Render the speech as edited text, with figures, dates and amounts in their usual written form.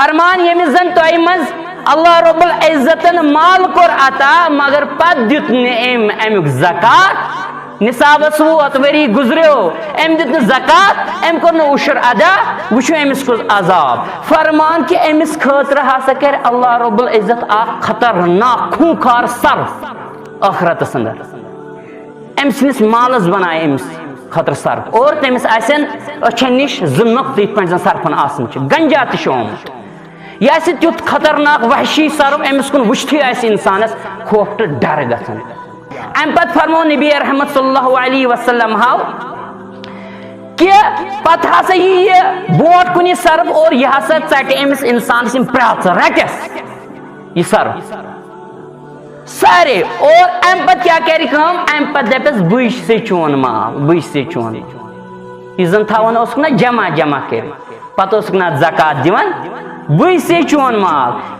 فرمان یمس زن تۄہہِ منٛز اللہ رب العزتن مال کوٚر عطا مگر پتہٕ دیُت نہٕ امیُک زکات نصابس ووت ؤری گُزریو أمۍ دیُت نہٕ زکات أمۍ کوٚر نہٕ عُشر ادا وٕچھو أمِس کُس عذاب فرمان کہِ أمِس خٲطرٕ ہسا کرِ اللہ رب العزت اکھ خطرناک خوٗنخار صرف ٲخرتس انٛدر أمۍ سٕنٛدِس مالس بنایہِ أمِس خٲطرٕ صرف اور تٔمِس آسن أچھن نِش زٕ نۄقطہٕ یِتھ پٲٹھۍ زن صرفن آسان چھِ گنجا تہِ چھُ آمُت یہِ آسہِ تیُتھ خطرناک وحشی صرف أمِس کُن وٕچھتھٕے آسہِ انسانس خوف تہٕ ڈر گژھان امہِ پتہٕ فرمو نبی رحمت صلی اللہ علیہ وسلم ہاو کہ پتہٕ ہسا یی یہِ برونٛٹھ کُن یہِ صرف اور یہِ ہسا ژٹہِ أمِس انسانس یِم پرٛاژٕ رٹٮ۪س یہِ صرف سارے اور امہِ پتہٕ کیٛاہ کرِ کٲم امہِ پتہٕ دپٮ۪س بٕے چھُسے چون مال بٕے چھُسے چون یہِ زن تھاوان اوسُکھ نا جمع کٔرِتھ پتہٕ اوسُکھ نا زکات دِوان بٕے چھُسے چون مال